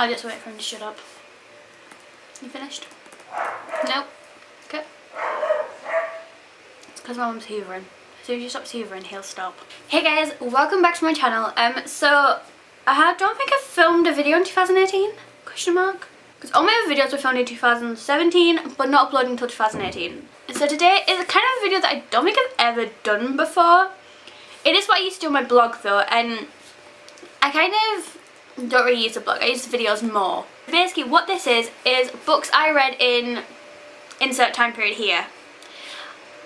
I'll just wait for him to shut up. You finished? Nope. Okay. It's because my mum's hoovering. As soon as she stops hoovering, he'll stop. Hey guys, welcome back to my channel. So I don't think I filmed a video in 2018? Question mark? Because all my other videos were filmed in 2017, but not uploading until 2018. So today is a kind of a video that I don't think I've ever done before. It is what I used to do on my blog though, and I kind of don't really use the blog, I use the videos more. Basically what this is books I read in insert time period here.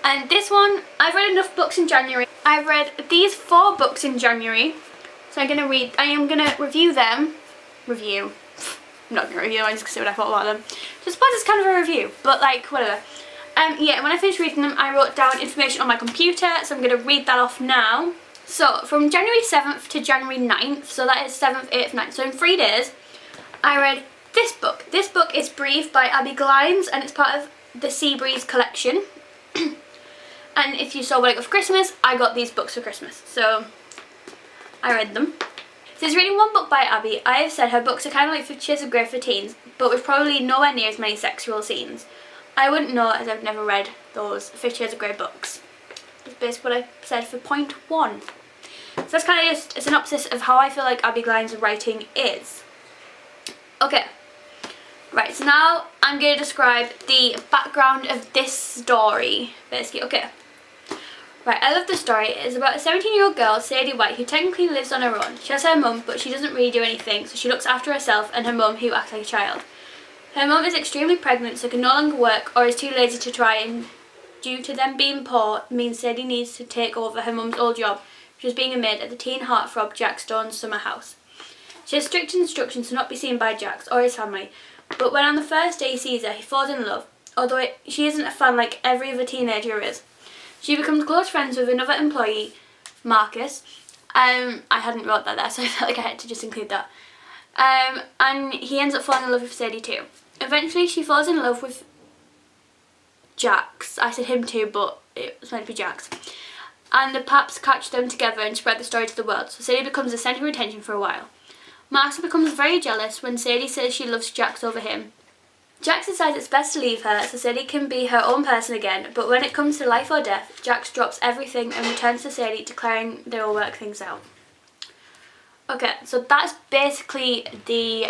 And this one, I've read enough books in January. I've read these 4 books in January. So I am gonna review them. I'm not gonna review them, I'm just gonna say what I thought about them. So I suppose it's kind of a review, but like, whatever. Yeah, when I finished reading them, I wrote down information on my computer, so I'm gonna read that off now. So, from January 7th to January 9th, so that is 7th, 8th, 9th. So in 3 days, I read this book. This book is Breathe by Abbi Glines, and it's part of the Sea Breeze collection. And if you saw what I got for Christmas, I got these books for Christmas. So, I read them. So there's reading one book by Abbi. I have said her books are kind of like 50 Shades of Grey for teens, but with probably nowhere near as many sexual scenes. I wouldn't know as I've never read those 50 Shades of Grey books. That's basically what I said for point 1. So that's kind of just a synopsis of how I feel like Abbi Glines' writing is. Okay, right, so now I'm going to describe the background of this story, basically. Okay, right, I love the story. It's about a 17-year-old girl, Sadie White, who technically lives on her own. She has her mum, but she doesn't really do anything, so she looks after herself and her mum, who acts like a child. Her mum is extremely pregnant, so can no longer work or is too lazy to try, and due to them being poor, means Sadie needs to take over her mum's old job, which is being a maid at the teen heartthrob Jack Stone's summer house. She has strict instructions to not be seen by Jax or his family, but when on the first day he sees her, he falls in love, although she isn't a fan like every other teenager is. She becomes close friends with another employee, Marcus. I hadn't wrote that there, so I felt like I had to just include that. And he ends up falling in love with Sadie too. Eventually she falls in love with Jax. I said him too, but it was meant to be Jax. And the paps catch them together and spread the story to the world, so Sadie becomes the centre of attention for a while. Marcus becomes very jealous when Sadie says she loves Jax over him. Jax decides it's best to leave her so Sadie can be her own person again, but when it comes to life or death, Jax drops everything and returns to Sadie, declaring they will work things out. Okay, so that's basically the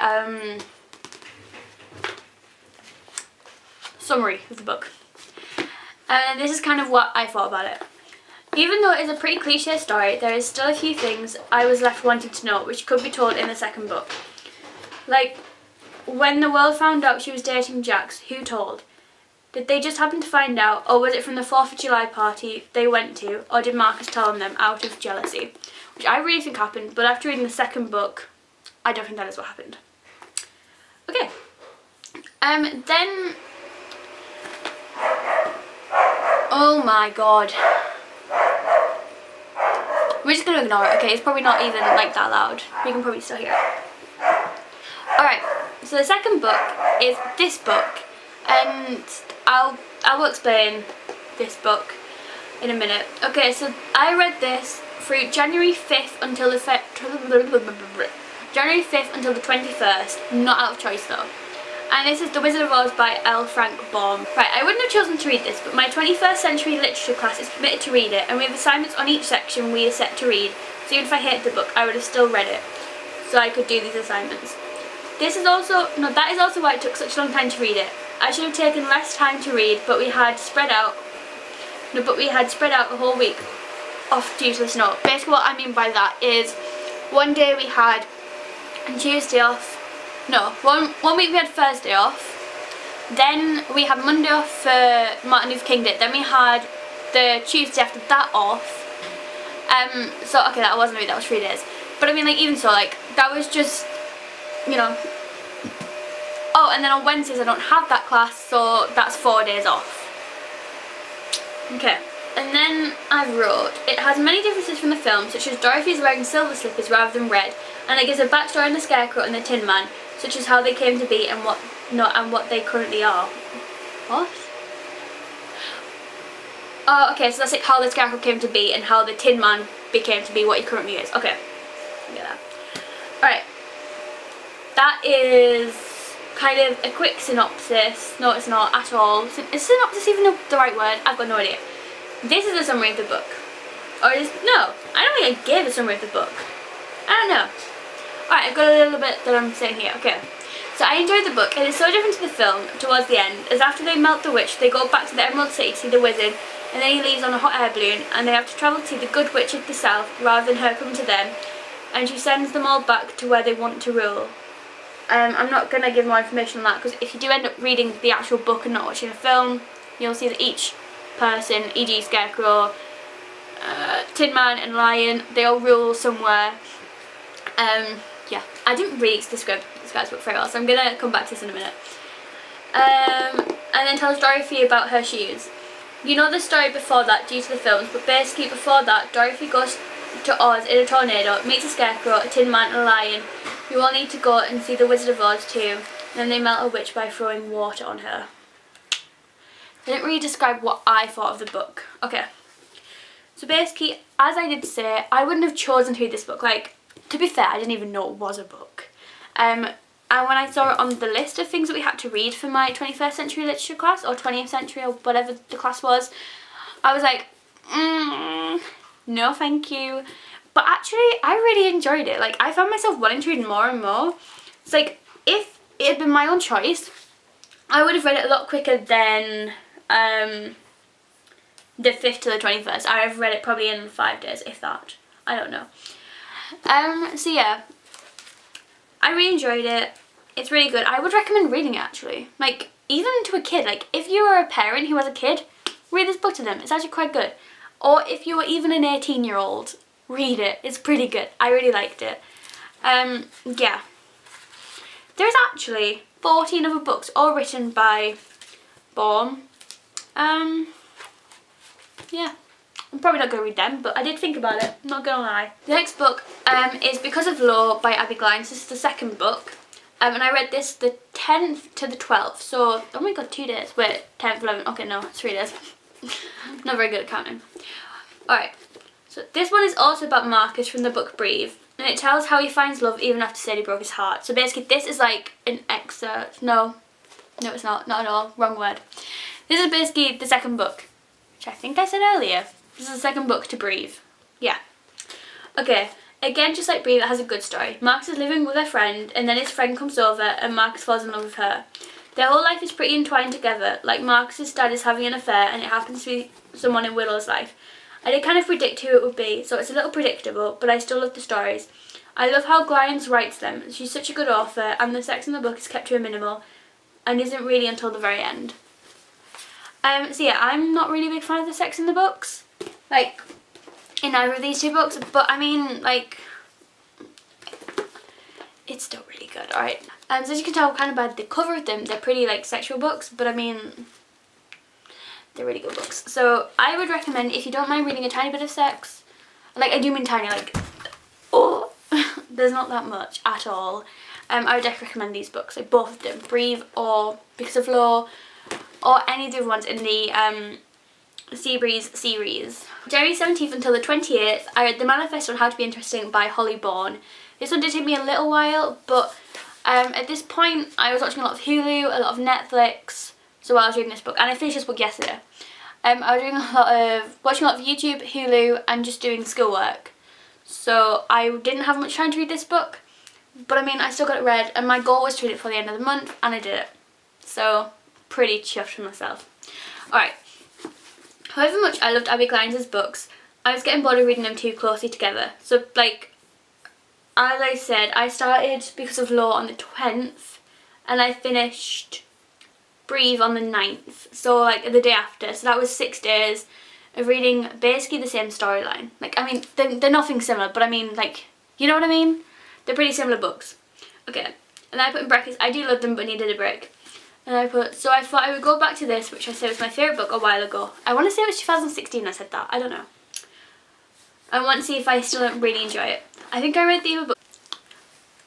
summary of the book. And this is kind of what I thought about it. Even though it is a pretty cliche story, there is still a few things I was left wanting to know which could be told in the second book. Like, when the world found out she was dating Jax, who told? Did they just happen to find out, or was it from the 4th of July party they went to, or did Marcus tell them out of jealousy? Which I really think happened, but after reading the second book, I don't think that is what happened. Okay. Then... oh my god. We're just going to ignore it, okay? It's probably not even like that loud. We can probably still hear it. Alright, so the second book is this book. And I will explain this book in a minute. Okay, so I read this through January 5th until the January 5th until the 21st. Not out of choice though. And this is The Wizard of Oz by L. Frank Baum. Right, I wouldn't have chosen to read this, but my 21st century literature class is committed to read it, and we have assignments on each section we are set to read, so even if I hated the book, I would have still read it, so I could do these assignments. This is also, no, that is also why it took such a long time to read it. I should have taken less time to read, but we had spread out a whole week off due to the snow. Basically what I mean by that is, one day we had Tuesday off. No, one week we had Thursday off, then we had Monday off for Martin Luther King Day, then we had the Tuesday after that off, so okay, that wasn't a week, that was 3 days, but I mean like even so, like that was just, you know, oh, and then on Wednesdays I don't have that class, so that's 4 days off. Okay, and then I wrote, it has many differences from the film, such as Dorothy's wearing silver slippers rather than red, and it gives a backstory on the Scarecrow and the Tin Man, such as how they came to be and what they currently are. What? Oh, okay, so that's like how the Scarecrow came to be and how the Tin Man became to be what he currently is. Okay, I get that. Alright. that is kind of a quick synopsis. No, it's not at all. Is synopsis even the right word? I've got no idea. This is a summary of the book. Or is, no, I don't think I gave a summary of the book. I don't know. Alright, I've got a little bit that I'm saying here. Okay. So I enjoyed the book. It is so different to the film towards the end, as after they melt the witch, they go back to the Emerald City to see the wizard, and then he leaves on a hot air balloon, and they have to travel to see the good witch of the south, rather than her come to them, and she sends them all back to where they want to rule. I'm not going to give more information on that, because if you do end up reading the actual book and not watching the film, you'll see that each person, e.g. Scarecrow, Tin Man and Lion, they all rule somewhere. Yeah, I didn't read describe this guy's book very well, so I'm going to come back to this in a minute. And then tells Dorothy about her shoes. You know the story before that due to the films, but basically before that, Dorothy goes to Oz in a tornado, meets a Scarecrow, a Tin Man and a Lion. You all need to go and see the Wizard of Oz too, and then they melt a witch by throwing water on her. They didn't really describe what I thought of the book. Okay. So basically, as I did say, I wouldn't have chosen to read this book. Like, to be fair, I didn't even know it was a book. And when I saw it on the list of things that we had to read for my 21st century literature class, or 20th century, or whatever the class was, I was like, no thank you. But actually, I really enjoyed it. Like, I found myself wanting to read more and more. It's like, if it had been my own choice, I would have read it a lot quicker than the 5th to the 21st. I have read it probably in 5 days, if that. I don't know. So yeah, I really enjoyed it. It's really good. I would recommend reading it actually. Like, even to a kid. Like, if you are a parent who has a kid, read this book to them. It's actually quite good. Or if you are even an 18-year-old, read it. It's pretty good. I really liked it. Yeah. There's actually 14 other books, all written by Baum. Yeah. I'm probably not going to read them, but I did think about it, not going to lie. The next book is Because of Law by Abbi Glines. This is the second book. And I read this the 10th to the 12th, so, oh my god, 2 days. Wait, 10th, 11th, okay, no, 3 days. Not very good at counting. Alright, so this one is also about Marcus from the book Breathe, and it tells how he finds love even after Sadie broke his heart. So basically this is like an excerpt, no it's not at all, wrong word. This is basically the second book, which I think I said earlier. This is the second book to Breathe. Yeah. Okay, again, just like Breathe, it has a good story. Marcus is living with a friend, and then his friend comes over, and Marcus falls in love with her. Their whole life is pretty entwined together, like Marcus's dad is having an affair, and it happens to be someone in Willow's life. I did kind of predict who it would be, so it's a little predictable, but I still love the stories. I love how Glines writes them. She's such a good author, and the sex in the book is kept to a minimal, and isn't really until the very end. So yeah, I'm not really a big fan of the sex in the books, like, in either of these two books, but I mean, like, it's still really good, alright? So as you can tell, kind of by the cover of them, they're pretty, like, sexual books, but I mean, they're really good books. So I would recommend, if you don't mind reading a tiny bit of sex, like, I do mean tiny, like, oh, there's not that much at all. I would definitely recommend these books, like both of them, Breathe or Because of Law, or any of the other ones in the Seabreeze series. January 17th until the 28th, I read The Manifesto on How to Be Interesting by Bourne. This one did take me a little while, but at this point I was watching a lot of Hulu, a lot of Netflix, so while I was reading this book, and I finished this book yesterday. I was doing watching a lot of YouTube, Hulu, and just doing schoolwork. So I didn't have much time to read this book, but I mean, I still got it read, and my goal was to read it before the end of the month, and I did it. So, pretty chuffed with myself. Alright. However much I loved Abbi Glines' books, I was getting bored of reading them too closely together. So, like, as I said, I started Because of Law on the 20th, and I finished Breathe on the 9th, so like the day after. So that was 6 days of reading basically the same storyline. Like, I mean, they're nothing similar, but I mean, like, you know what I mean? They're pretty similar books. Okay, and then I put in brackets, I do love them but needed a break. And I put, so I thought I would go back to this, which I said was my favourite book a while ago. I want to say it was 2016 I said that, I don't know. I want to see if I still really enjoy it. I think I read the other book.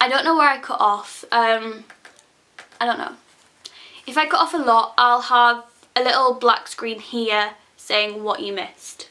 I don't know where I cut off. I don't know. If I cut off a lot, I'll have a little black screen here saying what you missed.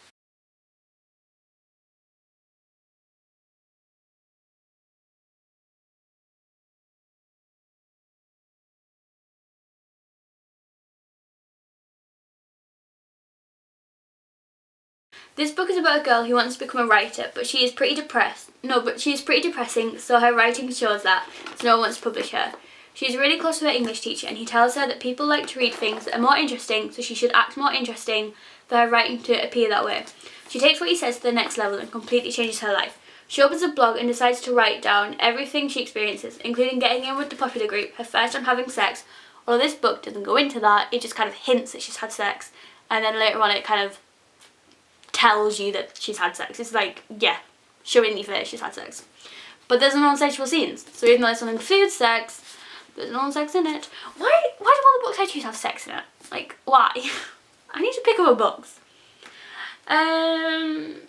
This book is about a girl who wants to become a writer, but she is pretty depressed. No, but she is pretty depressing, so her writing shows that, so no one wants to publish her. She is really close to her English teacher, and he tells her that people like to read things that are more interesting, so she should act more interesting for her writing to appear that way. She takes what he says to the next level and completely changes her life. She opens a blog and decides to write down everything she experiences, including getting in with the popular group, her first time having sex. Although this book doesn't go into that, it just kind of hints that she's had sex, and then later on it kind of tells you that she's had sex. It's like, yeah, showing you face she's had sex. But there's no sexual scenes, so even though this one includes sex, there's no sex in it. Why do all the books I choose have sex in it? Like, why? I need to pick up books. And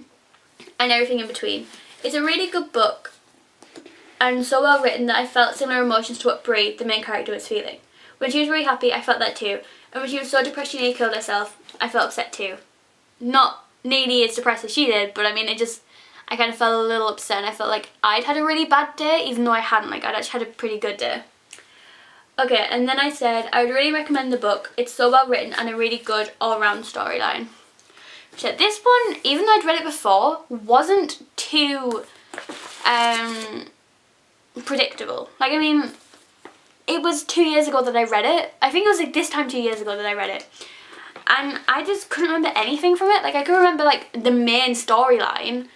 everything in between. It's a really good book, and so well written that I felt similar emotions to what Brie, the main character, was feeling. When she was really happy, I felt that too. And when she was so depressed she nearly killed herself, I felt upset too. Not nearly as depressed as she did, but I mean, I kind of felt a little upset, and I felt like I'd had a really bad day, even though I hadn't. Like, I'd actually had a pretty good day. Okay, and then I said I would really recommend the book. It's so well written and a really good all-round storyline. So this one, even though I'd read it before, wasn't too predictable. Like, I mean, it was 2 years ago that I read it. I think it was like this time 2 years ago that I read it. And I just couldn't remember anything from it. Like, I could remember like the main storyline.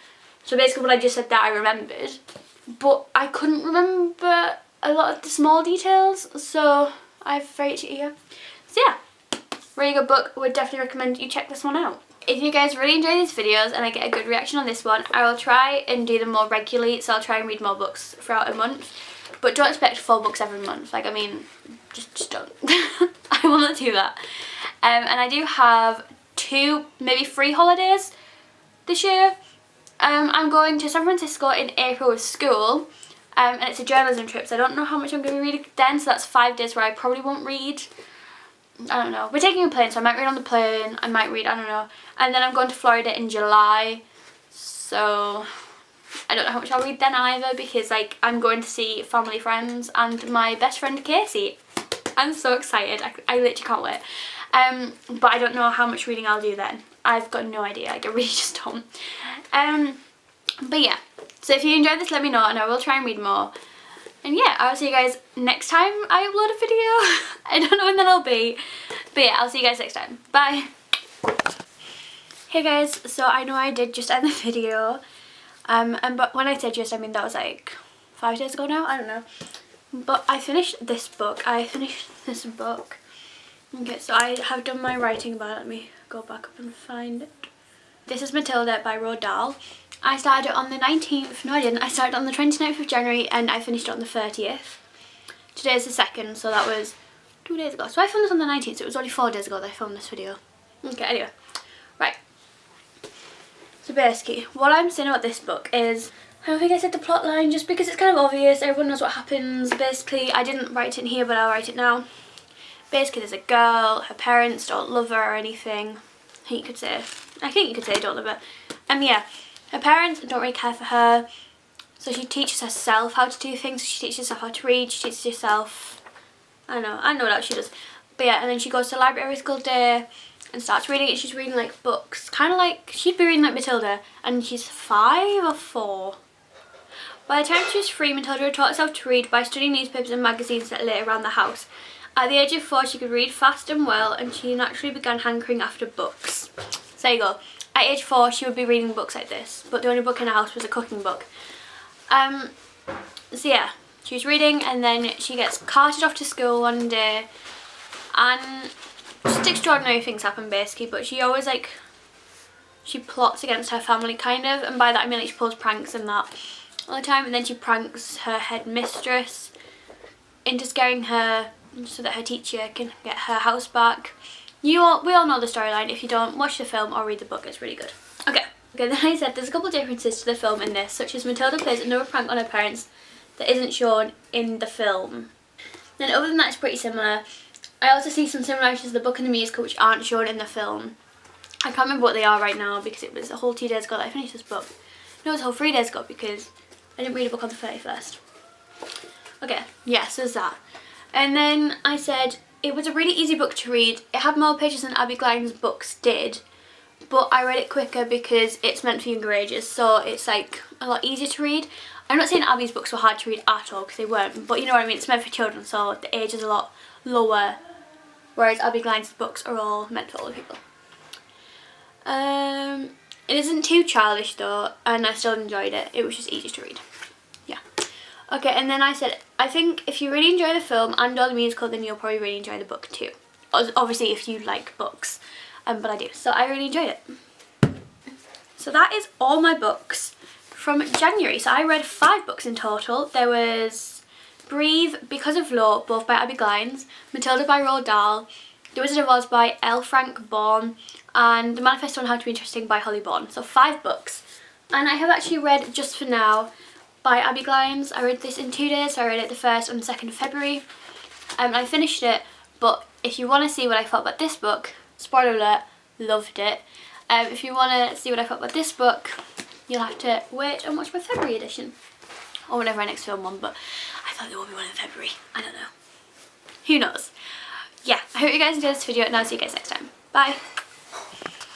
So basically what I just said that I remembered. But I couldn't remember a lot of the small details. So I've rated it here. So yeah, really good book. Would definitely recommend you check this one out. If you guys really enjoy these videos and I get a good reaction on this one, I will try and do them more regularly, so I'll try and read more books throughout a month. But don't expect 4 books every month. Like, I mean, just don't. I will not do that. And I do have 2, maybe 3 holidays this year. I'm going to San Francisco in April with school, and it's a journalism trip, so I don't know how much I'm going to be reading then, so that's 5 days where I probably won't read. I don't know. We're taking a plane, so I might read on the plane, I might read, I don't know. And then I'm going to Florida in July, so I don't know how much I'll read then either, because like I'm going to see family friends and my best friend Casey. I'm so excited. I literally can't wait. But I don't know how much reading I'll do then. I've got no idea. Like, I really just don't. But yeah. So if you enjoyed this, let me know, and I will try and read more. And yeah, I'll see you guys next time I upload a video. I don't know when that'll be. But yeah, I'll see you guys next time. Bye. Hey guys, so I know I did just end the video. But when I said just, I mean that was like 5 days ago now. I don't know. But I finished this book. Okay, so I have done my writing about it. Let me go back up and find it. This is Matilda by Roald. I started it on the 19th. No, I didn't. I started on the 29th of January and I finished it on the 30th. Today is the 2nd, so that was 2 days ago. So I filmed this on the 19th, so it was only 4 days ago that I filmed this video. Okay, anyway. Right. So basically, what I'm saying about this book is, I don't think I said the plot line just because it's kind of obvious. Everyone knows what happens. Basically, I didn't write it in here, but I'll write it now. Basically, there's a girl. Her parents don't love her or anything. I think you could say don't love her. Yeah. Her parents don't really care for her, so she teaches herself how to do things. She teaches herself how to read, she teaches herself, I know what else she does. But yeah, and then she goes to the library every single day and starts reading it. She's reading like books, kind of like, she'd be reading like Matilda, and she's 5 or 4. By the time she was 3, Matilda had taught herself to read by studying newspapers and magazines that lay around the house. At the age of 4, she could read fast and well, and she naturally began hankering after books. So there you go. At age 4, she would be reading books like this, but the only book in the house was a cooking book. So yeah, she was reading, and then she gets carted off to school one day, and just extraordinary things happen basically, but she always like, she plots against her family kind of, and by that I mean like she pulls pranks and that all the time, and then she pranks her head mistress into scaring her so that her teacher can get her house back. We all know the storyline. If you don't, watch the film or read the book, it's really good. Okay, then I said there's a couple of differences to the film in this, such as Matilda plays another prank on her parents that isn't shown in the film. Then other than that, it's pretty similar. I also see some similarities to the book and the musical which aren't shown in the film. I can't remember what they are right now because it was a whole 2 days ago that I finished this book. No, it was a whole 3 days ago because I didn't read a book on the 31st. Okay, yeah, so there's that. And then I said it was a really easy book to read. It had more pages than Abbi Glines' books did, but I read it quicker because it's meant for younger ages, so it's like a lot easier to read. I'm not saying Abbi's books were hard to read at all, because they weren't, but you know what I mean, it's meant for children, so the age is a lot lower, whereas Abbi Glines' books are all meant for older people. It isn't too childish though, and I still enjoyed it. It was just easy to read. Yeah. Okay, and then I said, I think if you really enjoy the film and or the musical, then you'll probably really enjoy the book too. Obviously if you like books, but I do, so I really enjoyed it. So that is all my books from January. So I read 5 books in total. There was Breathe, Because of Law, both by Abbi Glines, Matilda by Roald Dahl, The Wizard of Oz by L. Frank Baum, and The Manifesto on How to Be Interesting by Bourne. So 5 books. And I have actually read Just For Now by Abbi Glines. I read this in 2 days, so I read it the 1st and 2nd of February. I finished it, but if you want to see what I thought about this book, spoiler alert, loved it. If you want to see what I thought about this book, you'll have to wait and watch my February edition. Or whenever I next film one, but I thought there will be one in February. I don't know. Who knows? Yeah, I hope you guys enjoyed this video, and I'll see you guys next time. Bye!